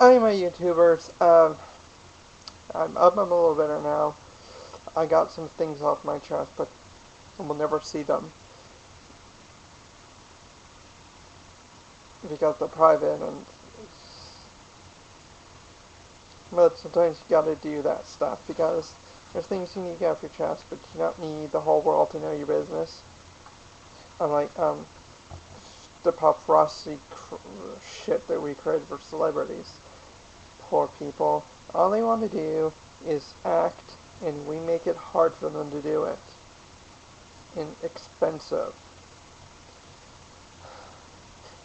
Anyway, YouTubers, I'm up. I'm a little better now. I got some things off my chest, but we'll never see them because they're private. But sometimes you gotta do that stuff because there's things you need to get off your chest, but you don't need the whole world to know your business. Unlike the paparazzi shit that we created for celebrities. Poor people. All they want to do is act, and we make it hard for them to do it. And expensive.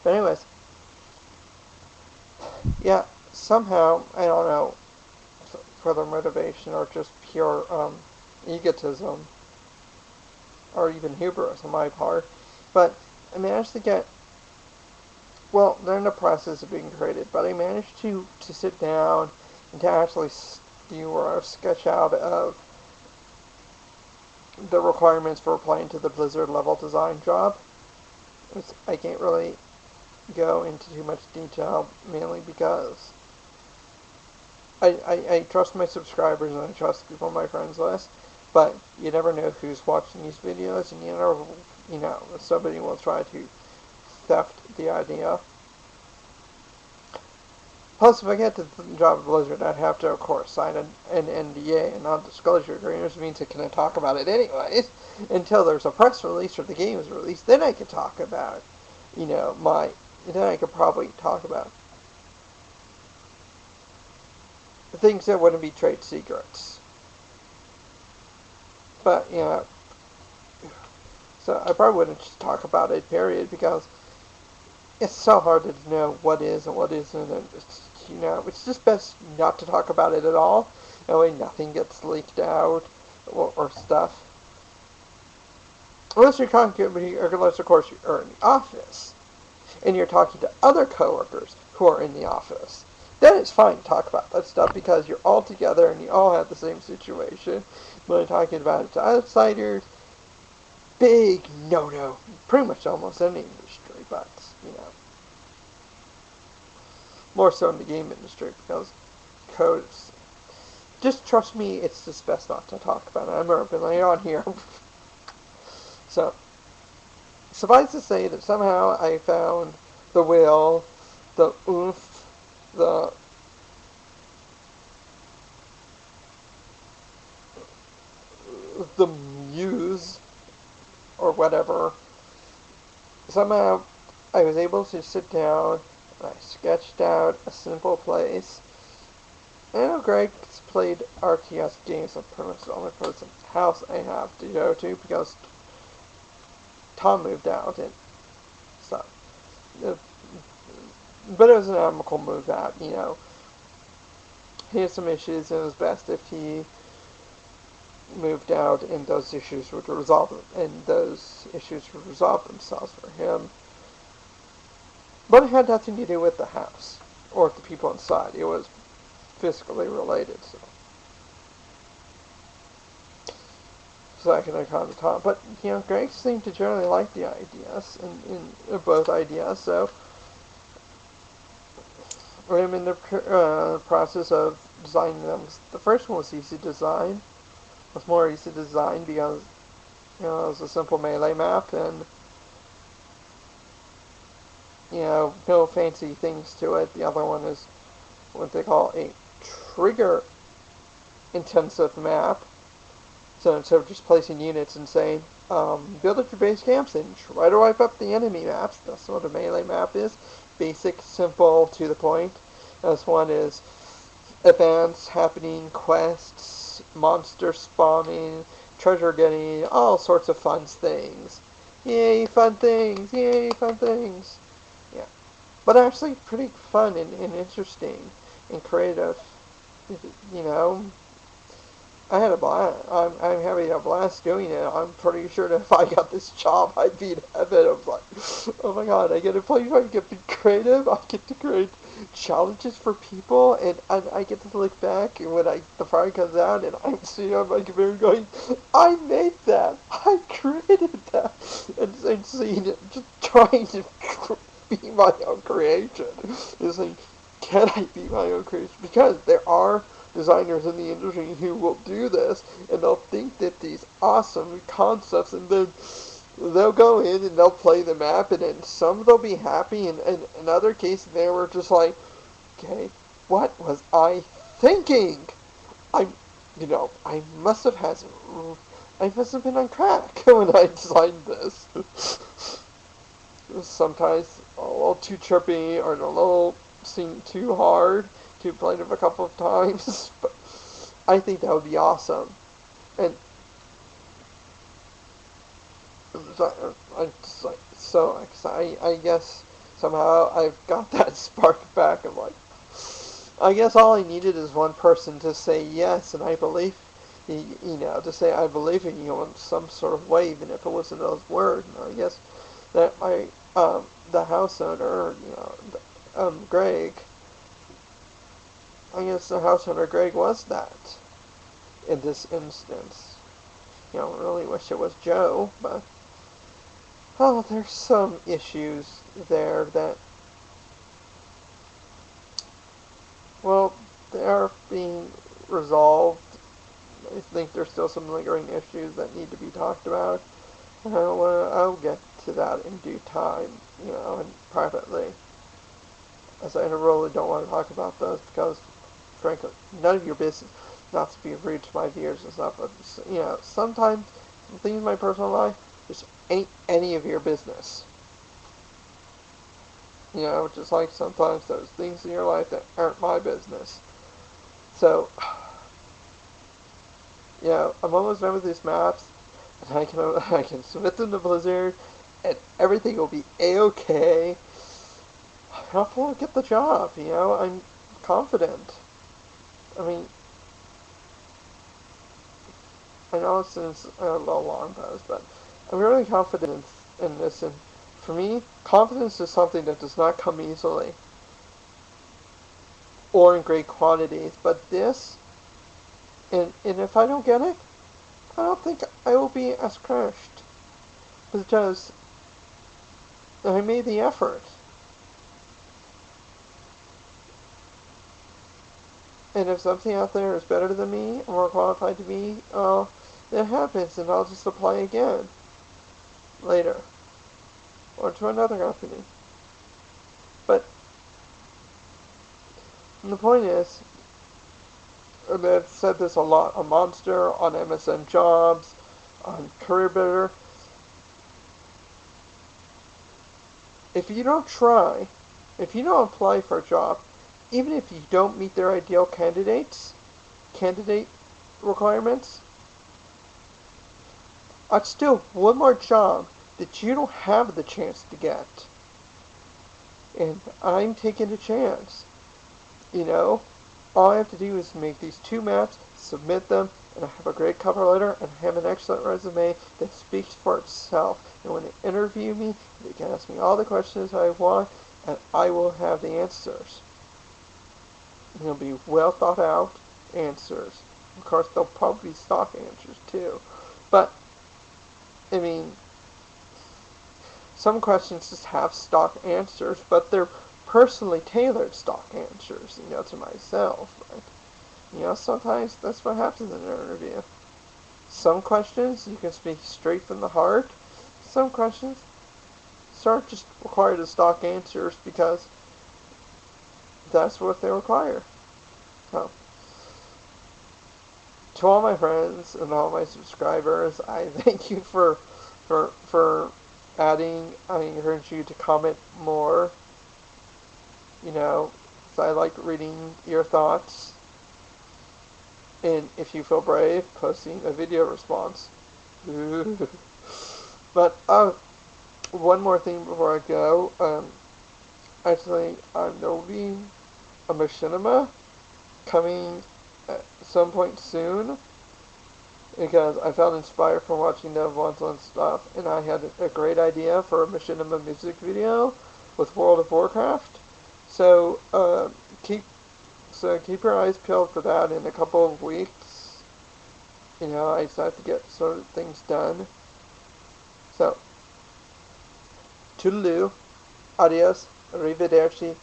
But anyways, yeah, somehow, I don't know, for their motivation or just pure egotism, or even hubris on my part, but I managed to get, well, they're in the process of being created, but I managed to sit down and to actually do or sketch out of the requirements for applying to the Blizzard level design job. I can't really go into too much detail, mainly because I trust my subscribers and I trust people on my friends list, but you never know who's watching these videos, and somebody will try to theft the idea. Plus, if I get the job at Blizzard, I'd have to, of course, sign an NDA, a non-disclosure agreement, which means I couldn't talk about it anyways until there's a press release or the game is released. Then I could talk about, then I could probably talk about things that wouldn't be trade secrets. But, so I probably wouldn't just talk about it, period, because it's so hard to know what is and what isn't, and it's just best not to talk about it at all. That way nothing gets leaked out or stuff. Unless you're talking, unless of course you're in the office, and you're talking to other coworkers who are in the office. Then it's fine to talk about that stuff because you're all together and you all have the same situation. But I'm talking about it to outsiders, big no-no, pretty much almost any industry, but, more so in the game industry because codes. Just trust me, it's just best not to talk about it. I'm openly on here. So, suffice to say that somehow I found the will, the oomph, the muse, or whatever. Somehow I was able to sit down and I sketched out a simple place. I know Greg's played RTS games. That's pretty much the only person's house I have to go to because Tom moved out and stuff. But it was an amicable move out, He had some issues and it was best if he moved out and those issues would resolve themselves for him. But it had nothing to do with the house or the people inside. It was physically related, so I can come to Tom. But Greg seemed to generally like the ideas in both ideas, so I'm in the process of designing them. The first one was easy to design. It was more easy to design because it was a simple melee map and no fancy things to it. The other one is what they call a trigger intensive map. So instead of just placing units and saying, build up your base camps and try to wipe up the enemy maps, that's what a melee map is. Basic, simple, to the point. This one is events happening, quests, monster spawning, treasure getting, all sorts of fun things. Yay, fun things! Yay, fun things! Yeah. But actually pretty fun and interesting and creative. I had a blast. I'm having a blast doing it. I'm pretty sure that if I got this job, I'd be in heaven. I'm like, oh my god, I get to play, I get to be creative, I get to create challenges for people, and I get to look back and when the fire comes out, and I'm sitting on my computer going, I made that, I created that, and seeing it, just trying to be my own creation. It's like, can I be my own creator? Because there are designers in the industry who will do this, and they'll think that these awesome concepts, and then they'll go in and they'll play the map, and in some they'll be happy, and in other cases they were just like, okay, what was I thinking? I, I must have had some, I must have been on crack when I designed this. Sometimes a little too trippy, or a little seemed too hard to play it a couple of times, but I think that would be awesome. And I'm just like so excited. I guess somehow I've got that spark back. I'm like, I guess all I needed is one person to say yes, and I believe, to say I believe in you in some sort of way, even if it wasn't those words. And I guess that the house owner, Greg, I guess the house owner Greg was that in this instance. I really wish it was Joe, but there's some issues there that, well, they are being resolved. I think there's still some lingering issues that need to be talked about. I'll get to that in due time, and privately, as I really don't want to talk about those because, frankly, none of your business. Not to be rude to my viewers and stuff, but sometimes some things in my personal life just ain't any of your business. Just like sometimes there's things in your life that aren't my business. So, I'm almost done with these maps, and I can submit them to Blizzard, and everything will be a-okay. I'll get the job. I'm confident. I mean, I know it's a little long pause, but I'm really confident in this, and for me, confidence is something that does not come easily or in great quantities, but this, and if I don't get it, I don't think I will be as crushed, because I made the effort. And if something out there is better than me, more qualified to me, that happens, and I'll just apply again later, or to another company. But the point is, and I've said this a lot on Monster, on MSN Jobs, on CareerBuilder, if you don't try, if you don't apply for a job, even if you don't meet their ideal candidate requirements, that's still one more job that you don't have the chance to get. And I'm taking a chance. All I have to do is make these 2 maps, submit them, and I have a great cover letter, and I have an excellent resume that speaks for itself. And when they interview me, they can ask me all the questions I want, and I will have the answers. And they'll be well thought out answers. Of course, they'll probably be stock answers too. But, I mean, some questions just have stock answers, but they're personally tailored stock answers, to myself. But, sometimes that's what happens in an interview. Some questions you can speak straight from the heart. Some questions aren't just required as stock answers because that's what they require. So, to all my friends and all my subscribers, I thank you for adding. I encourage you to comment more. So I like reading your thoughts. And if you feel brave, posting a video response. But one more thing before I go. Actually, there will be a machinima coming at some point soon, because I felt inspired from watching the Wandsland stuff, and I had a great idea for a machinima music video with World of Warcraft. So keep your eyes peeled for that in a couple of weeks. I just have to get sort of things done. So, toodaloo, adios, arrivederci.